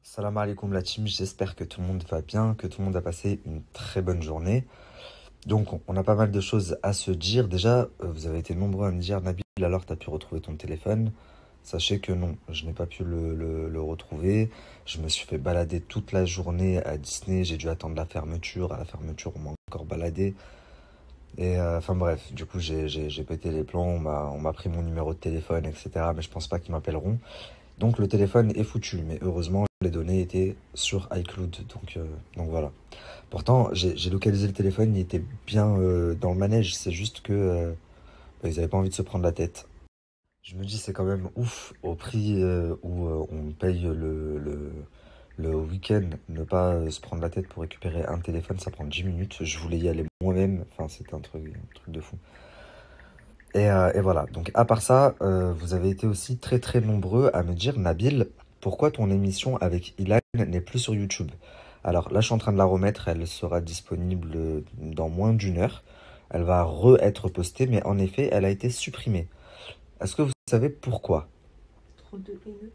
Salam alaikum la team, j'espère que tout le monde va bien, que tout le monde a passé une très bonne journée. Donc on a pas mal de choses à se dire. Déjà, vous avez été nombreux à me dire, Nabil, alors t'as pu retrouver ton téléphone? Sachez que non, je n'ai pas pu le retrouver. Je me suis fait balader toute la journée à Disney, j'ai dû attendre la fermeture. À la fermeture, on m'a encore baladé. Et enfin bref, du coup j'ai pété les plombs, on m'a pris mon numéro de téléphone, etc. Mais je pense pas qu'ils m'appelleront. Donc le téléphone est foutu, mais heureusement les données étaient sur iCloud, donc voilà. Pourtant j'ai localisé le téléphone, il était bien dans le manège, c'est juste que ils avaient pas envie de se prendre la tête. Je me dis c'est quand même ouf au prix où on paye le week-end, ne pas se prendre la tête pour récupérer un téléphone, ça prend 10 minutes. Je voulais y aller moi-même, enfin c'était un truc de fou. Et voilà, donc à part ça, vous avez été aussi très très nombreux à me dire, Nabil, pourquoi ton émission avec Ilan n'est plus sur YouTube? Alors là, je suis en train de la remettre, elle sera disponible dans moins d'une heure. Elle va re-être postée, mais en effet, elle a été supprimée. Est-ce que vous savez pourquoi? Trop de haineux.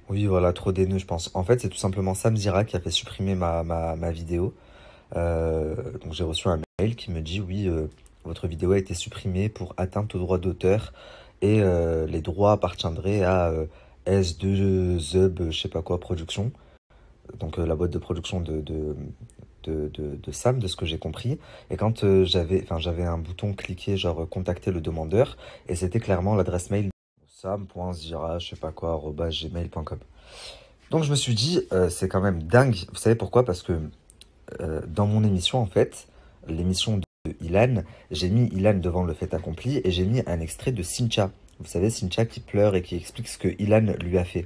Oui, voilà, trop d'haineux, je pense. En fait, c'est tout simplement Sam Zira qui a fait supprimer ma vidéo. Donc j'ai reçu un mail qui me dit oui, votre vidéo a été supprimée pour atteinte aux droits d'auteur et les droits appartiendraient à S2Zub, je sais pas quoi, production. Donc la boîte de production de Sam, de ce que j'ai compris. Et quand j'avais un bouton cliqué, genre contacter le demandeur, et c'était clairement l'adresse mail sam.zira, je sais pas quoi, arobase gmail.com. Donc je me suis dit, c'est quand même dingue. Vous savez pourquoi? Parce que dans mon émission, en fait, l'émission de Ilan, j'ai mis Ilan devant le fait accompli et j'ai mis un extrait de Cynthia. Vous savez, Cynthia qui pleure et qui explique ce que Ilan lui a fait.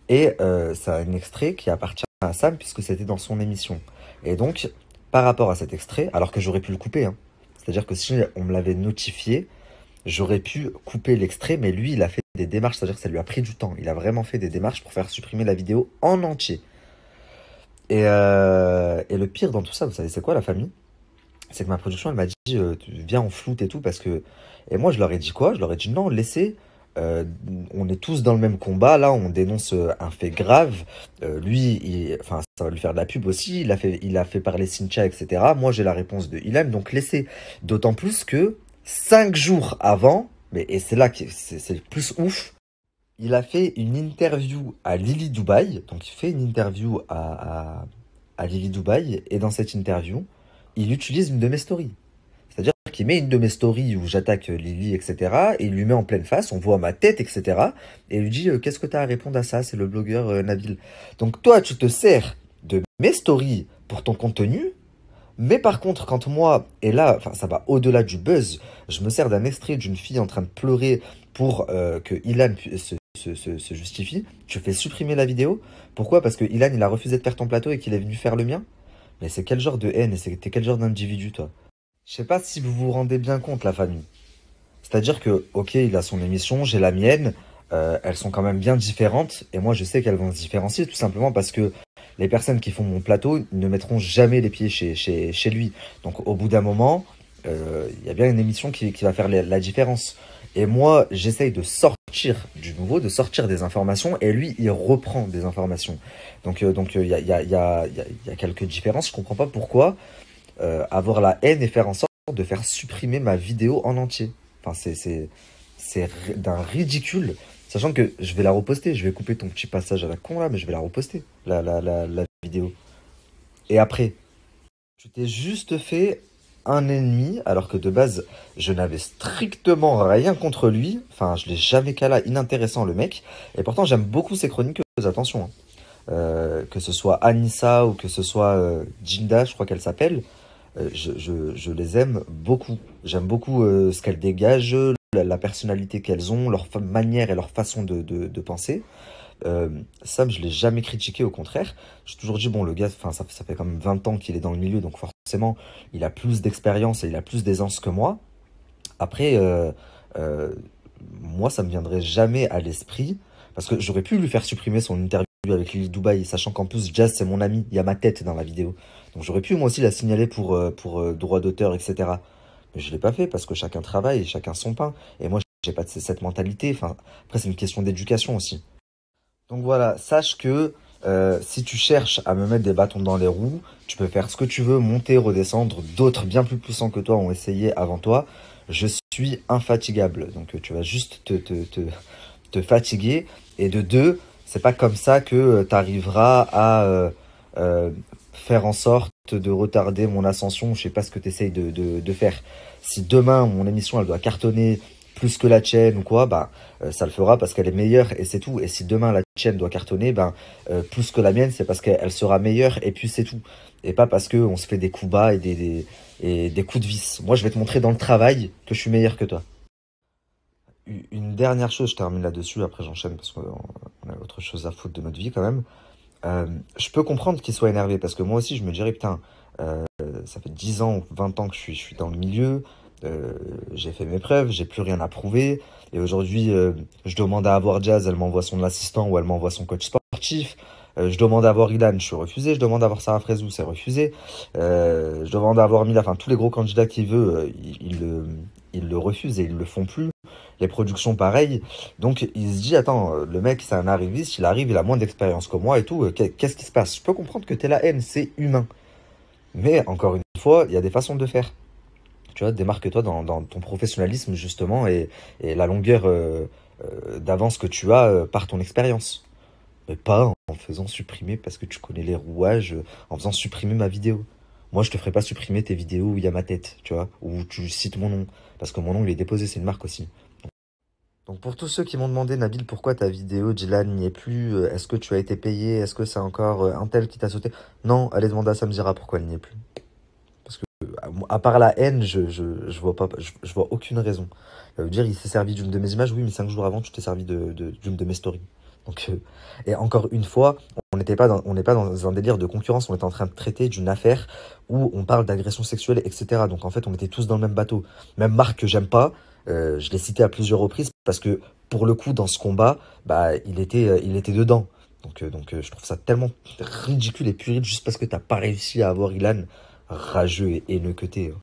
Et c'est un extrait qui appartient à Sam puisque c'était dans son émission. Et donc, par rapport à cet extrait, alors que j'aurais pu le couper, hein, c'est-à-dire que si on me l'avait notifié, j'aurais pu couper l'extrait, mais lui, il a fait des démarches, c'est-à-dire que ça lui a pris du temps. Il a vraiment fait des démarches pour faire supprimer la vidéo en entier. Et le pire dans tout ça, vous savez, c'est quoi la famille? C'est que ma production, elle m'a dit, tu viens en floute et tout, parce que... Et moi, je leur ai dit quoi? Je leur ai dit, non, laissez, euh, on est tous dans le même combat, là, on dénonce un fait grave. Lui, enfin, ça va lui faire de la pub aussi, il a fait parler Cynthia, etc. Moi, j'ai la réponse de Ilan, donc laissez. D'autant plus que 5 jours avant, et c'est là que c'est le plus ouf, il a fait une interview à Lily Dubaï. Donc, il fait une interview à Lily Dubaï. Et dans cette interview, il utilise une de mes stories. C'est-à-dire qu'il met une de mes stories où j'attaque Lily, etc. Et il lui met en pleine face, on voit ma tête, etc. Et il lui dit qu'est-ce que tu as à répondre à ça? C'est le blogueur Nabil. Donc, toi, tu te sers de mes stories pour ton contenu. Mais par contre, quand moi, et là, enfin, ça va au-delà du buzz, je me sers d'un extrait d'une fille en train de pleurer pour que Ilan se justifie, je fais supprimer la vidéo. Pourquoi? Parce que Ilan, il a refusé de faire ton plateau et qu'il est venu faire le mien? Mais c'est quel genre de haine et c'était quel genre d'individu, toi? Je sais pas si vous vous rendez bien compte, la famille. C'est-à-dire que, ok, il a son émission, j'ai la mienne, elles sont quand même bien différentes, et moi je sais qu'elles vont se différencier tout simplement parce que les personnes qui font mon plateau ne mettront jamais les pieds chez lui. Donc au bout d'un moment, il y a bien une émission qui va faire la différence. Et moi, j'essaye de sortir du nouveau, de sortir des informations, et lui, il reprend des informations. Donc il y a quelques différences. Je comprends pas pourquoi avoir la haine et faire en sorte de faire supprimer ma vidéo en entier. Enfin, d'un ridicule. Sachant que je vais la reposter. Je vais couper ton petit passage à la con là, mais je vais la reposter, la vidéo. Et après, tu t'es juste fait un ennemi, alors que de base, je n'avais strictement rien contre lui. Enfin, je l'ai jamais cala, inintéressant le mec. Et pourtant, j'aime beaucoup ses chroniques, attention, hein. Que ce soit Anissa ou que ce soit Jinda, je crois qu'elle s'appelle. Je les aime beaucoup. J'aime beaucoup ce qu'elles dégagent, la personnalité qu'elles ont, leur manière et leur façon de penser. Sam, je l'ai jamais critiqué, au contraire. J'ai toujours dit, bon, le gars, enfin, ça fait quand même 20 ans qu'il est dans le milieu, donc forcément, il a plus d'expérience et il a plus d'aisance que moi. Après, euh, moi, ça me viendrait jamais à l'esprit, parce que j'aurais pu lui faire supprimer son interview avec Lily Dubaï, sachant qu'en plus, Jazz, c'est mon ami, il y a ma tête dans la vidéo. Donc j'aurais pu, moi aussi, la signaler pour droit d'auteur, etc. Mais je l'ai pas fait, parce que chacun travaille, chacun son pain. Et moi, j'ai pas cette mentalité. Enfin, après, c'est une question d'éducation aussi. Donc voilà, sache que Si tu cherches à me mettre des bâtons dans les roues, tu peux faire ce que tu veux, monter, redescendre. D'autres bien plus puissants que toi ont essayé avant toi. Je suis infatigable. Donc tu vas juste te fatiguer. Et de deux, c'est pas comme ça que tu arriveras à euh, faire en sorte de retarder mon ascension. Je sais pas ce que tu essayes de faire. Si demain mon émission elle doit cartonner plus que la tienne ou quoi, bah ça le fera parce qu'elle est meilleure et c'est tout. Et si demain la tienne doit cartonner, ben plus que la mienne, c'est parce qu'elle sera meilleure et puis c'est tout. Et pas parce que on se fait des coups bas et et des coups de vis. Moi, je vais te montrer dans le travail que je suis meilleur que toi. Une dernière chose, je termine là-dessus, après j'enchaîne parce qu'on a autre chose à foutre de notre vie quand même. Euh, je peux comprendre qu'il soit énervé parce que moi aussi je me dirais putain, ça fait 10 ans ou 20 ans que je suis dans le milieu, euh, j'ai fait mes preuves, j'ai plus rien à prouver et aujourd'hui je demande à avoir Jazz, elle m'envoie son assistant ou elle m'envoie son coach sportif. Je demande à avoir Ilan, je suis refusé. Je demande à avoir Sarah Frézou, c'est refusé. Je demande à avoir Mila, enfin tous les gros candidats qu'il veut, ils le refusent et ils le font plus. Les productions pareil. Donc il se dit, attends, le mec c'est un arriviste, il arrive, il a moins d'expérience que moi et tout, qu'est-ce qui se passe? Je peux comprendre que t'es la haine, c'est humain. Mais encore une fois, il y a des façons de faire. Tu vois, démarque-toi dans ton professionnalisme justement et la longueur d'avance que tu as par ton expérience. Mais pas en faisant supprimer parce que tu connais les rouages, en faisant supprimer ma vidéo. Moi, je te ferai pas supprimer tes vidéos où il y a ma tête, tu vois, où tu cites mon nom. Parce que mon nom, il est déposé, c'est une marque aussi. Donc pour tous ceux qui m'ont demandé, Nabil, pourquoi ta vidéo, Dylan, n'y est plus, est-ce que tu as été payé, est-ce que c'est encore un tel qui t'a sauté? Non, allez demander à Samzira pourquoi elle n'y est plus. Parce que, à part la haine, je vois pas, je vois aucune raison. Ça veut dire, il s'est servi d'une de mes images, oui, mais 5 jours avant, tu t'es servi d'une de mes stories. Donc, et encore une fois, on n'est pas dans un délire de concurrence, on était en train de traiter d'une affaire où on parle d'agression sexuelle, etc. Donc en fait, on était tous dans le même bateau. Même Marc que j'aime pas, je l'ai cité à plusieurs reprises parce que pour le coup, dans ce combat, bah, il était dedans. Je trouve ça tellement ridicule et puéril juste parce que t'as pas réussi à avoir Ilan rageux et haineux que t'es.